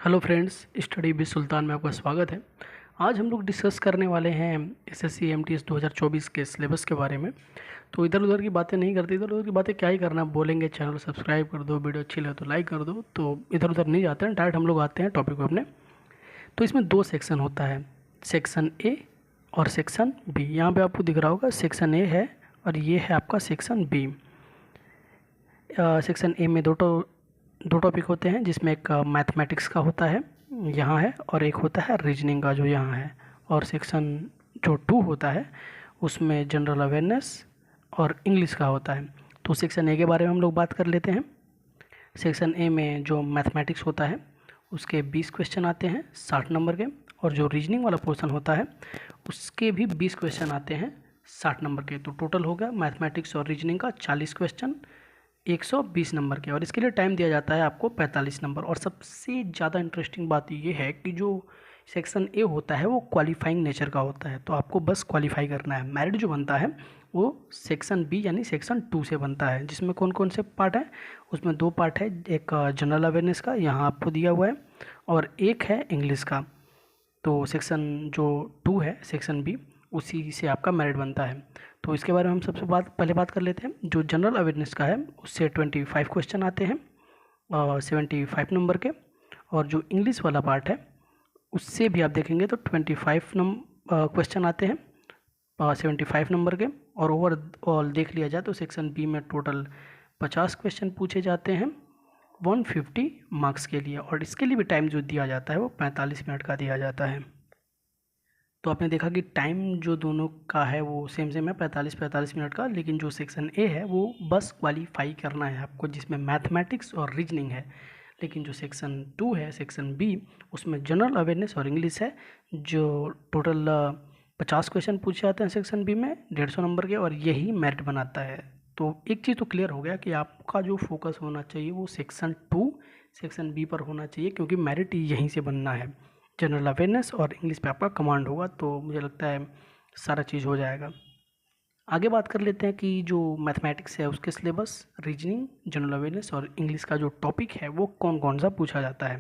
Hello friends, study with सुल्तान में आपका स्वागत है। आज हम लोग डिस्कस करने वाले हैं एसएससी एमटीएस 2024 के सिलेबस के बारे में। तो इधर उधर की बातें नहीं करते, इधर उधर की बातें क्या ही करना, बोलेंगे चैनल सब्सक्राइब कर दो, वीडियो अच्छी लगे तो लाइक कर दो। तो इधर उधर नहीं जाते हैं, डायरेक्ट हम लोग आते हैं टॉपिक पे अपने। तो इसमें दो सेक्शन होता है, सेक्शन ए और सेक्शन बी। यहाँ पे आपको दिख रहा होगा सेक्शन ए है और ये है आपका सेक्शन बी। सेक्शन ए में दो टॉपिक होते हैं, जिसमें एक मैथमेटिक्स का होता है यहाँ है, और एक होता है रीजनिंग का जो यहाँ है। और सेक्शन जो 2 होता है उसमें जनरल अवेयरनेस और इंग्लिश का होता है। तो सेक्शन ए के बारे में हम लोग बात कर लेते हैं। सेक्शन ए में जो मैथमेटिक्स होता है उसके 20 क्वेश्चन आते हैं 60 नंबर के, और जो रीजनिंग वाला पोर्शन होता है उसके भी 20 क्वेश्चन आते हैं 60 नंबर के। तो टोटल हो गया मैथमेटिक्स और रीजनिंग का 40 क्वेश्चन 120 नंबर के, और इसके लिए टाइम दिया जाता है आपको 45 नंबर। और सबसे ज़्यादा इंटरेस्टिंग बात ये है कि जो सेक्शन ए होता है वो क्वालिफाइंग नेचर का होता है, तो आपको बस क्वालिफाई करना है। मेरिट जो बनता है वो सेक्शन बी यानी सेक्शन 2 से बनता है, जिसमें कौन कौन से पार्ट हैं। उसमें 2 पार्ट है, एक जनरल अवेयरनेस का यहाँ आपको दिया हुआ है, और एक है इंग्लिश का। तो सेक्शन जो 2 है सेक्शन बी, उसी से आपका मेरिट बनता है। तो इसके बारे में हम सबसे पहले बात कर लेते हैं। जो जनरल अवेयरनेस का है उससे 25 क्वेश्चन आते हैं 75 नंबर के, और जो इंग्लिश वाला पार्ट है उससे भी आप देखेंगे तो 25 क्वेश्चन आते हैं 75 नंबर के। और ओवरऑल देख लिया जाए तो सेक्शन बी में टोटल 50 क्वेश्चन पूछे जाते हैं 150 मार्क्स के लिए, और इसके लिए भी टाइम जो दिया जाता है वो 45 मिनट का दिया जाता है। तो आपने देखा कि टाइम जो दोनों का है वो सेम सेम है, 45 मिनट का। लेकिन जो सेक्शन ए है वो बस क्वालिफाई करना है आपको, जिसमें मैथमेटिक्स और रीजनिंग है। लेकिन जो सेक्शन 2 है सेक्शन बी, उसमें जनरल अवेयरनेस और इंग्लिश है। जो टोटल 50 क्वेश्चन पूछे जाते हैं सेक्शन बी में 150 नंबर के, और यही मेरिट बनाता है। तो एक चीज़ तो क्लियर हो गया कि आपका जो फोकस होना चाहिए वो सेक्शन 2 सेक्शन बी पर होना चाहिए, क्योंकि मेरिट यहीं से बनना है। जनरल अवेयरनेस और इंग्लिश पे आपका कमांड होगा, तो मुझे लगता है सारा चीज़ हो जाएगा। आगे बात कर लेते हैं कि जो मैथमेटिक्स है उसके सिलेबस, रीजनिंग, जनरल अवेयरनेस और इंग्लिश का जो टॉपिक है वो कौन कौन सा पूछा जाता है।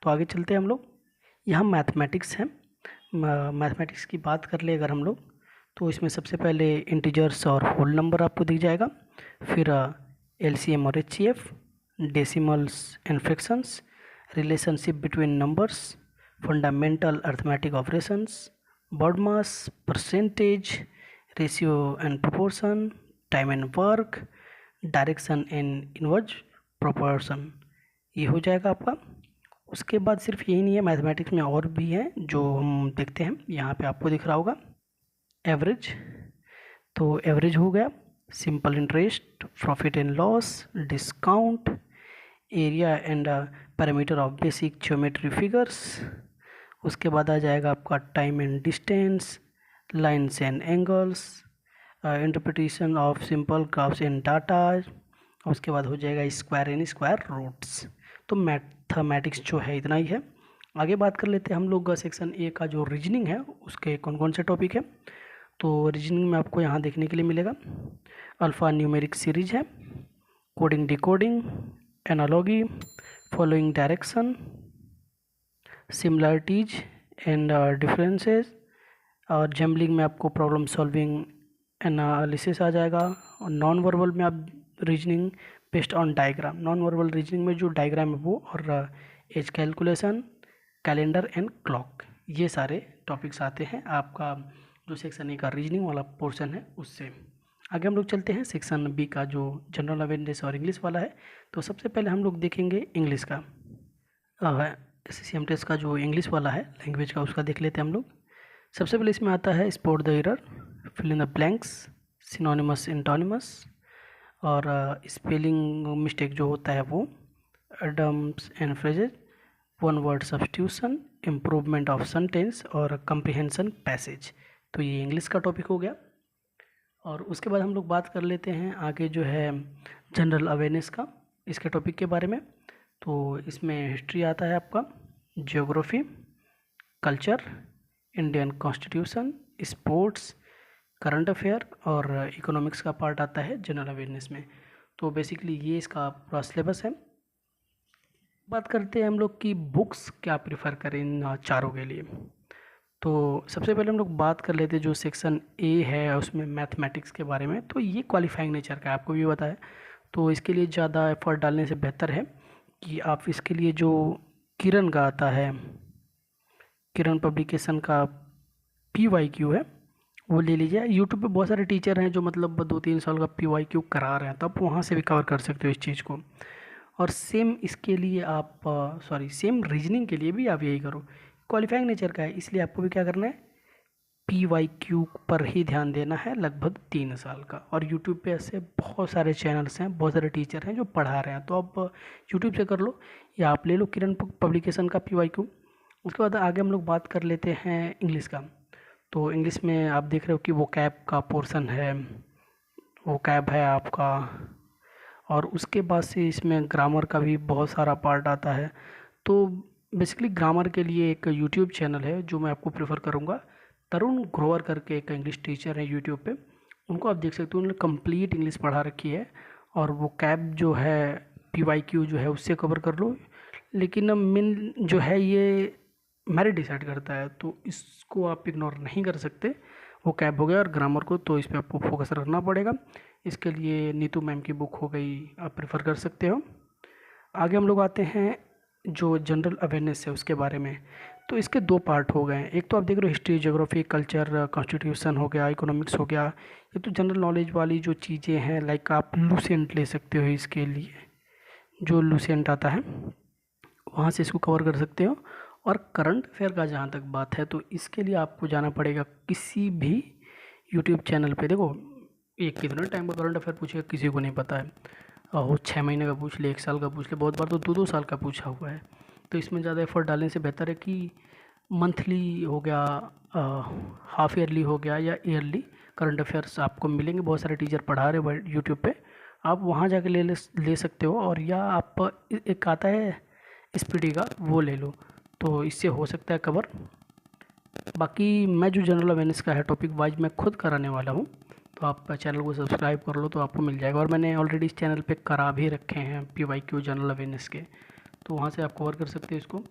तो आगे चलते हैं हम लोग। यहाँ मैथमेटिक्स है। मैथमेटिक्स की बात कर ले अगर हम लोग, तो इसमें सबसे पहले इंटीजर्स और होल नंबर आपको दिख जाएगा। फिर एलसीएम और HCF, decimals and fractions, relationship between numbers, fundamental arithmetic operations, BODMAS, percentage, ratio and proportion, time and work, direction and inverse proportion, ये हो जाएगा आपका। उसके बाद सिर्फ यही नहीं है, मैथमेटिक्स में और भी हैं जो हम देखते हैं। यहाँ पे आपको दिख रहा होगा एवरेज, तो एवरेज हो गया, simple interest, profit and loss, discount, area and parameter of basic geometry figures. उसके बाद आ जाएगा आपका time and distance, lines and angles, interpretation of simple graphs and data. उसके बाद हो जाएगा स्क्वायर एंड स्क्वायर रूट्स। तो मैथमेटिक्स जो है इतना ही है। आगे बात कर लेते हैं हम लोग सेक्शन ए का जो रीजनिंग है उसके कौन कौन से टॉपिक है। तो रीजनिंग में आपको यहाँ देखने के लिए मिलेगा अल्फ़ा न्यूमेरिक सीरीज है, coding decoding, analogy, following direction, similarities and differences, और जम्बलिंग में आपको प्रॉब्लम सॉल्विंग एनालिसिस आ जाएगा। और नॉन वर्बल में आप reasoning based on diagram, non verbal reasoning में जो डायग्राम है वो, और as calculation, calendar and clock, ये सारे टॉपिक्स आते हैं आपका जो सेक्शन ए का रीजनिंग वाला पोर्शन है उससे। आगे हम लोग चलते हैं सेक्शन बी का जो जनरल अवेयरनेस और इंग्लिश वाला है। तो सबसे पहले हम लोग देखेंगे इंग्लिश का। SSC का जो इंग्लिश वाला है लैंग्वेज का, उसका देख लेते हैं हम लोग। सबसे पहले इसमें आता है spot the error, fill in the blanks, synonyms antonyms, और स्पेलिंग मिस्टेक जो होता है वो, idioms and phrases, one word substitution, improvement of sentence, और कंप्रीहेंशन पैसेज। तो ये इंग्लिश का टॉपिक हो गया। और उसके बाद हम लोग बात कर लेते हैं आगे जो है जनरल अवेयरनेस का, इसके टॉपिक के बारे में। तो इसमें हिस्ट्री आता है आपका, geography, culture, Indian constitution, sports, current affair, और इकोनॉमिक्स का पार्ट आता है जनरल अवेयरनेस में। तो बेसिकली ये इसका पूरा सिलेबस है। बात करते हैं हम लोग कि बुक्स क्या प्रेफर करें इन चारों के लिए। तो सबसे पहले हम लोग बात कर लेते हैं जो सेक्शन ए है उसमें मैथमेटिक्स के बारे में। तो ये क्वालिफाइंग नेचर का है, आपको भी पता है। तो इसके लिए ज़्यादा एफर्ट डालने से बेहतर है कि आप इसके लिए जो किरण का आता है, किरण पब्लिकेशन का PYQ है, वो ले लीजिए। यूट्यूब पे बहुत सारे टीचर हैं जो मतलब 2-3 साल का PYQ करा रहे हैं, तो आप वहाँ से भी कवर कर सकते हो इस चीज़ को। और सेम इसके लिए आप सेम रीजनिंग के लिए भी आप यही करो। क्वालिफाइंग नेचर का है, इसलिए आपको भी क्या करना है, PYQ पर ही ध्यान देना है लगभग 3 साल का। और यूट्यूब पे ऐसे बहुत सारे चैनल्स हैं, बहुत सारे टीचर हैं जो पढ़ा रहे हैं, तो आप यूट्यूब से कर लो या आप ले लो किरण पब्लिकेशन का PYQ। उसके बाद आगे हम लोग बात कर लेते हैं इंग्लिश का। तो इंग्लिश में आप देख रहे हो कि वो कैब का पोर्शन है, वो कैब है आपका। और उसके बाद से इसमें ग्रामर का भी बहुत सारा पार्ट आता है। तो बेसिकली ग्रामर के लिए एक यूट्यूब चैनल है जो मैं आपको प्रेफर करूँगा, तरुण ग्रोवर करके एक इंग्लिश टीचर है यूट्यूब पे। उनको आप देख सकते हो, उन्होंने कंप्लीट इंग्लिश पढ़ा रखी है। और वो कैब जो है, PYQ जो है उससे कवर कर लो। लेकिन मेन जो है ये मेरिट डिसाइड करता है, तो इसको आप इग्नोर नहीं कर सकते। वो कैब हो गया, और ग्रामर को तो इस पर आपको फोकस रखना पड़ेगा। इसके लिए नीतू मैम की बुक हो गई, आप प्रेफर कर सकते हो। आगे हम लोग आते हैं जो जनरल अवेयरनेस है उसके बारे में। तो इसके 2 पार्ट हो गए हैं। एक तो आप देख रहे हो हिस्ट्री, ज्योग्राफी, कल्चर, कॉन्स्टिट्यूशन हो गया, इकोनॉमिक्स हो गया। ये तो जनरल नॉलेज वाली जो चीज़ें हैं, लाइक आप लूसेंट ले सकते हो इसके लिए, जो लूसेंट आता है वहाँ से इसको कवर कर सकते हो। और करंट अफेयर का जहाँ तक बात है, तो इसके लिए आपको जाना पड़ेगा किसी भी यूट्यूब चैनल पे। देखो, एक कितने टाइम का करंट अफेयर पूछेगा किसी को नहीं पता है। वो 6 महीने का पूछ ले, 1 साल का पूछ ले, बहुत बार तो 2-2 साल का पूछा हुआ है। तो इसमें ज़्यादा एफर्ट डालने से बेहतर है कि मंथली हो गया, हाफ ईयरली हो गया, या ईयरली करंट अफेयर्स आपको मिलेंगे। बहुत सारे टीचर पढ़ा रहे हैं यूट्यूब पे, आप वहाँ जाके ले सकते हो। और या आप एक आता है SPD का, वो ले लो, तो इससे हो सकता है कवर। बाकी मैं जो जनरल अवेयरनेस का है टॉपिक वाइज मैं खुद कराने वाला हूँ, तो आप चैनल को सब्सक्राइब कर लो तो आपको मिल जाएगा। और मैंने ऑलरेडी इस चैनल पे करा भी रखे हैं PYQ जनरल अवेयरनेस के, तो वहाँ से आप कवर कर सकते हो इसको।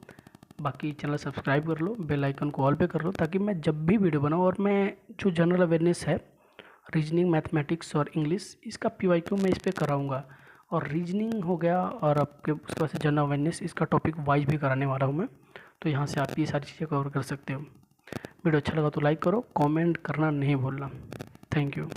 बाकी चैनल सब्सक्राइब कर लो, बेल आइकन को ऑल पे कर लो, ताकि मैं जब भी वीडियो बनाऊँ, और मैं जो जनरल अवेयरनेस है रीजनिंग, मैथमेटिक्स और इंग्लिश, इसका PYQ मैं इस पर कराऊँगा। और रीजनिंग हो गया, और आपके उसके बाद से जनरल अवेयरनेस, इसका टॉपिक वाइज भी कराने वाला हूँ मैं। तो यहाँ से आप ये सारी चीज़ें कवर कर सकते हो। वीडियो अच्छा लगा तो लाइक करो, कमेंट करना नहीं भूलना। Thank you.